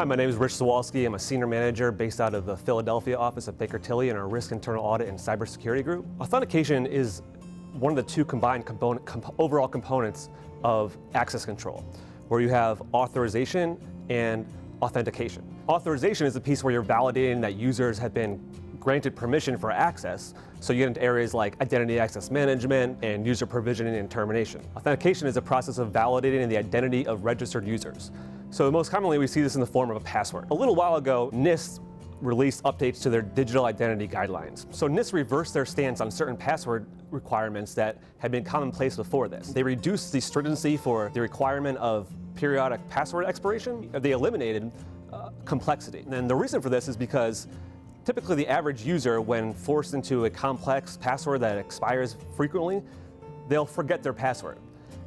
Hi, my name is Rich Sawalski. I'm a senior manager based out of the Philadelphia office of Baker Tilly in our Risk Internal Audit and Cybersecurity group. Authentication is one of the two combined overall components of access control, where you have authorization and authentication. Authorization is the piece where you're validating that users have been granted permission for access, so you get into areas like identity access management and user provisioning and termination. Authentication is a process of validating the identity of registered users. So most commonly we see this in the form of a password. A little while ago, NIST released updates to their digital identity guidelines. So NIST reversed their stance on certain password requirements that had been commonplace before this. They reduced the stringency for the requirement of periodic password expiration. They eliminated complexity. And the reason for this is because typically the average user, when forced into a complex password that expires frequently, they'll forget their password.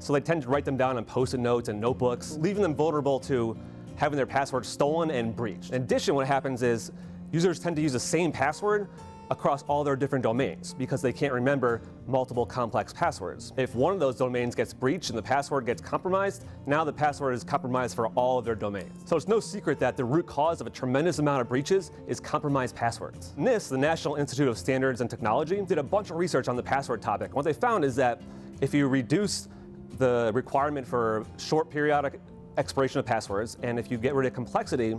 So they tend to write them down on Post-it notes and notebooks, leaving them vulnerable to having their password stolen and breached. In addition, what happens is users tend to use the same password across all their different domains because they can't remember multiple complex passwords. If one of those domains gets breached and the password gets compromised, now the password is compromised for all of their domains. So it's no secret that the root cause of a tremendous amount of breaches is compromised passwords. NIST, the National Institute of Standards and Technology, did a bunch of research on the password topic. What they found is that if you reduce the requirement for short periodic expiration of passwords, and if you get rid of complexity,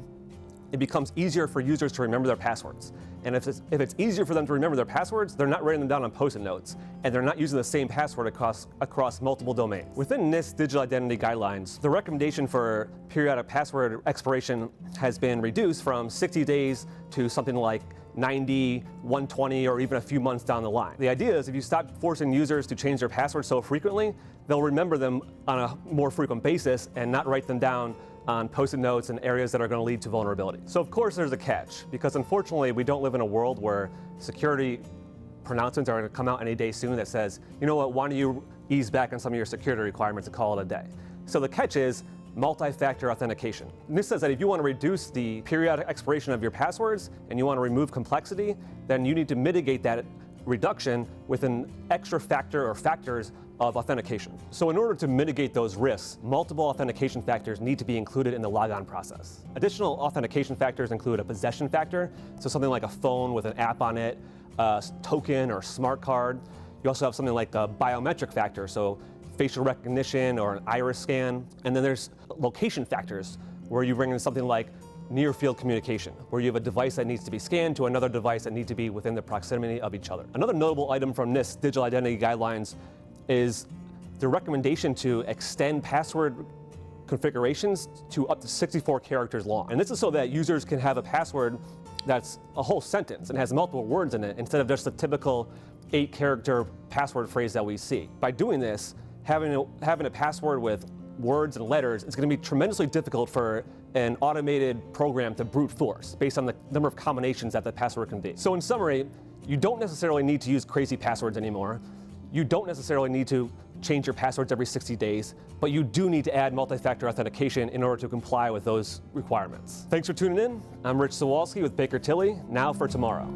it becomes easier for users to remember their passwords. And if it's easier for them to remember their passwords, they're not writing them down on Post-it notes, and they're not using the same password across multiple domains. Within NIST digital identity guidelines, the recommendation for periodic password expiration has been reduced from 60 days to something like 90, 120, or even a few months down the line. The idea is if you stop forcing users to change their passwords so frequently, they'll remember them on a more frequent basis and not write them down on Post-it notes in areas that are going to lead to vulnerability. So of course there's a catch, because unfortunately we don't live in a world where security pronouncements are going to come out any day soon that says, you know what, why don't you ease back on some of your security requirements and call it a day. So the catch is multi-factor authentication. And this says that if you want to reduce the periodic expiration of your passwords and you want to remove complexity, then you need to mitigate that reduction with an extra factor or factors of authentication. So in order to mitigate those risks, multiple authentication factors need to be included in the logon process. Additional authentication factors include a possession factor, so something like a phone with an app on it, a token or smart card. You also have something like a biometric factor, so facial recognition or an iris scan. And then there's location factors, where you bring in something like near field communication, where you have a device that needs to be scanned to another device that needs to be within the proximity of each other. Another notable item from NIST digital identity guidelines is the recommendation to extend password configurations to up to 64 characters long. And this is so that users can have a password that's a whole sentence and has multiple words in it instead of just the typical 8-character password phrase that we see. By doing this, having a password with words and letters is going to be tremendously difficult for an automated program to brute force based on the number of combinations that the password can be. So in summary, you don't necessarily need to use crazy passwords anymore. You don't necessarily need to change your passwords every 60 days, but you do need to add multi-factor authentication in order to comply with those requirements. Thanks for tuning in. I'm Rich Sawalski with Baker Tilly, now for tomorrow.